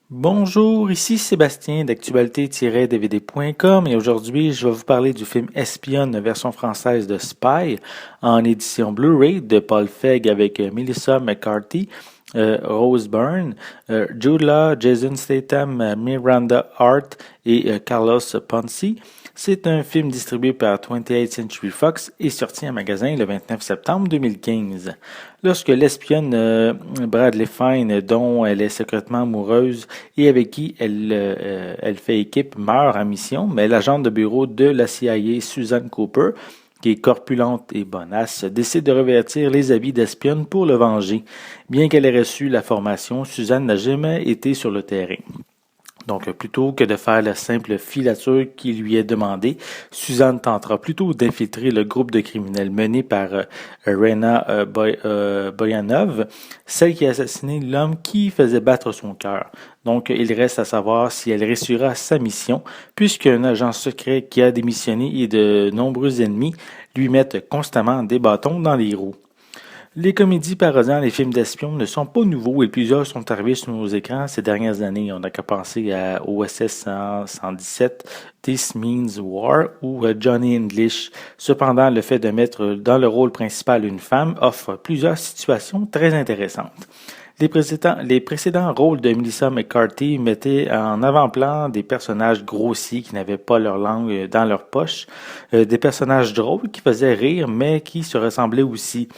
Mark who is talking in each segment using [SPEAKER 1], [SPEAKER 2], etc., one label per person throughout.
[SPEAKER 1] Bonjour, ici Sébastien d'actualité-dvd.com et aujourd'hui je vais vous parler du film Espionne version française de Spy en édition Blu-ray de Paul Feig avec Melissa McCarthy, Rose Byrne, Jude Law, Jason Statham, Miranda Hart et Carlos Ponzi. C'est un film distribué par 28th Century Fox et sorti en magasin le 29 septembre 2015. Lorsque l'espionne Bradley Fine, dont elle est secrètement amoureuse et avec qui elle fait équipe, meurt en mission, mais l'agente de bureau de la CIA, Susan Cooper, qui est corpulente et bonasse, décide de revêtir les habits d'espionne pour le venger. Bien qu'elle ait reçu la formation, Suzanne n'a jamais été sur le terrain. Donc, plutôt que de faire la simple filature qui lui est demandée, Suzanne tentera plutôt d'infiltrer le groupe de criminels mené par Rena Boyanov, celle qui a assassiné l'homme qui faisait battre son cœur. Donc, il reste à savoir si elle réussira sa mission, puisqu'un agent secret qui a démissionné et de nombreux ennemis lui mettent constamment des bâtons dans les roues. Les comédies parodiant les films d'espions ne sont pas nouveaux et plusieurs sont arrivés sur nos écrans ces dernières années. On n'a qu'à penser à OSS 117, This Means War ou Johnny English. Cependant, le fait de mettre dans le rôle principal une femme offre plusieurs situations très intéressantes. Les précédents rôles de Melissa McCarthy mettaient en avant-plan des personnages grossiers qui n'avaient pas leur langue dans leur poche, des personnages drôles qui faisaient rire mais qui se ressemblaient aussi.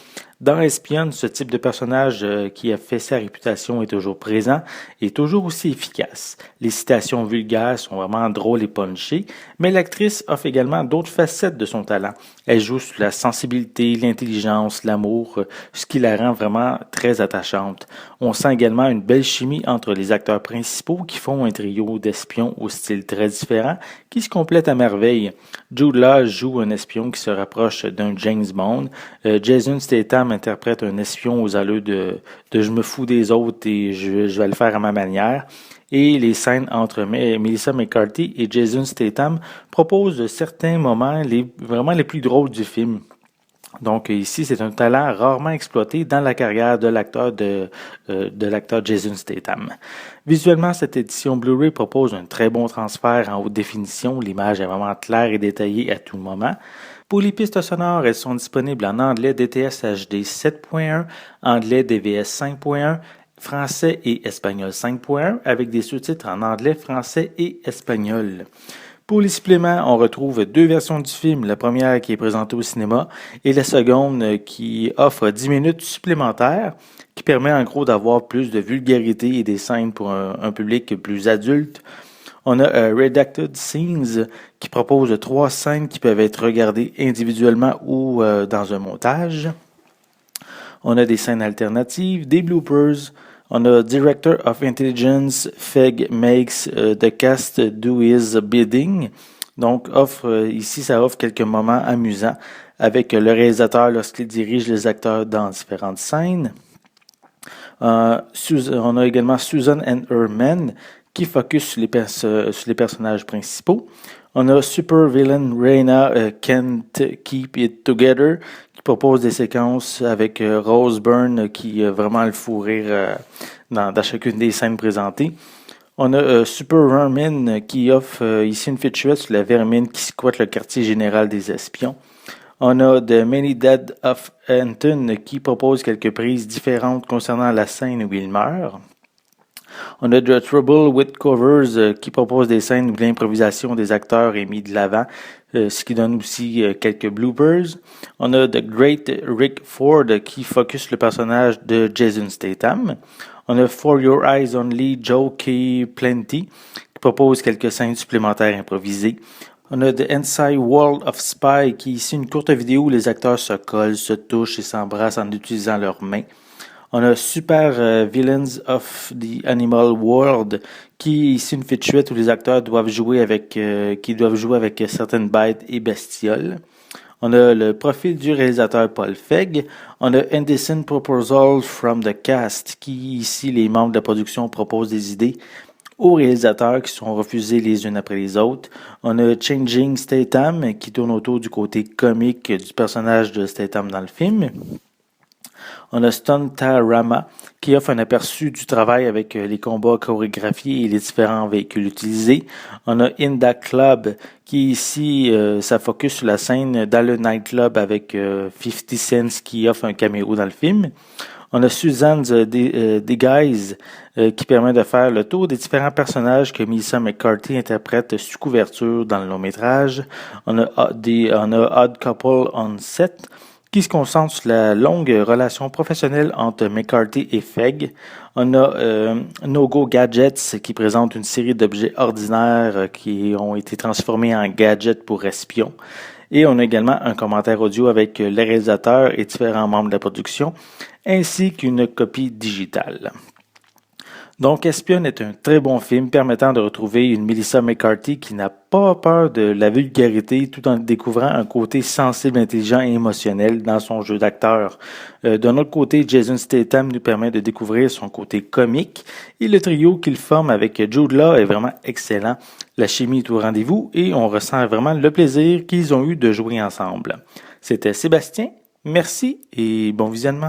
[SPEAKER 1] Dans Espionne, ce type de personnage qui a fait sa réputation est toujours présent et toujours aussi efficace. Les citations vulgaires sont vraiment drôles et punchées, mais l'actrice offre également d'autres facettes de son talent. Elle joue sur la sensibilité, l'intelligence, l'amour, ce qui la rend vraiment très attachante. On sent également une belle chimie entre les acteurs principaux qui font un trio d'espions au style très différent qui se complète à merveille. Jude Law joue un espion qui se rapproche d'un James Bond. Jason Statham interprète un espion aux allures de je me fous des autres et je vais le faire à ma manière. Et les scènes entre Melissa McCarthy et Jason Statham proposent certains moments vraiment les plus drôles du film. Donc ici, c'est un talent rarement exploité dans la carrière de l'acteur Jason Statham. Visuellement, cette édition Blu-ray propose un très bon transfert en haute définition. L'image est vraiment claire et détaillée à tout moment. Pour les pistes sonores, elles sont disponibles en anglais DTS HD 7.1, anglais DVS 5.1, français et espagnol 5.1, avec des sous-titres en anglais, français et espagnol. Pour les suppléments, on retrouve deux versions du film, la première qui est présentée au cinéma et la seconde qui offre 10 minutes supplémentaires, qui permet en gros d'avoir plus de vulgarité et des scènes pour un public plus adulte. On a Redacted Scenes qui propose trois scènes qui peuvent être regardées individuellement ou dans un montage. On a des scènes alternatives, des bloopers. On a Director of Intelligence, Feg makes the cast do his bidding. Donc, ici, ça offre quelques moments amusants avec le réalisateur lorsqu'il dirige les acteurs dans différentes scènes. On a également Susan and Her Men qui focus sur les personnages principaux. On a Super Villain Reina Can't Keep It Together qui propose des séquences avec Rose Byrne qui a vraiment le fou rire dans chacune des scènes présentées. On a Super Vermin qui offre ici une featurette sur la vermine qui squatte le quartier général des espions. On a The Many Dead of Anton qui propose quelques prises différentes concernant la scène où il meurt. On a The Trouble with Covers qui propose des scènes où l'improvisation des acteurs est mise de l'avant, ce qui donne aussi quelques bloopers. On a The Great Rick Ford qui focus le personnage de Jason Statham. On a For Your Eyes Only Joe Key Plenty qui propose quelques scènes supplémentaires improvisées. On a The Inside World of Spy qui est ici une courte vidéo où les acteurs se collent, se touchent et s'embrassent en utilisant leurs mains. On a Super Villains of the Animal World, qui est ici une featurette où les acteurs doivent jouer avec certaines bêtes et bestioles. On a le profil du réalisateur Paul Feig. On a Indecent Proposal from the Cast, qui ici les membres de la production proposent des idées aux réalisateurs qui sont refusés les unes après les autres. On a Changing Statham qui tourne autour du côté comique du personnage de Statham dans le film. On a Stuntarama qui offre un aperçu du travail avec les combats chorégraphiés et les différents véhicules utilisés. On a Inda Club qui ici, ça focus sur la scène dans le nightclub avec 50 Cent qui offre un caméo dans le film. On a Suzanne's Guys qui permet de faire le tour des différents personnages que Melissa McCarthy interprète sous couverture dans le long métrage. On a Odd Couple on Set qui se concentre sur la longue relation professionnelle entre McCarthy et Fegg. On a No Go Gadgets qui présente une série d'objets ordinaires qui ont été transformés en gadgets pour espions. Et on a également un commentaire audio avec le réalisateur et différents membres de la production, ainsi qu'une copie digitale. Donc, Espion est un très bon film permettant de retrouver une Melissa McCarthy qui n'a pas peur de la vulgarité tout en découvrant un côté sensible, intelligent et émotionnel dans son jeu d'acteur. D'un autre côté, Jason Statham nous permet de découvrir son côté comique et le trio qu'il forme avec Jude Law est vraiment excellent. La chimie est au rendez-vous et on ressent vraiment le plaisir qu'ils ont eu de jouer ensemble. C'était Sébastien, merci et bon visionnement.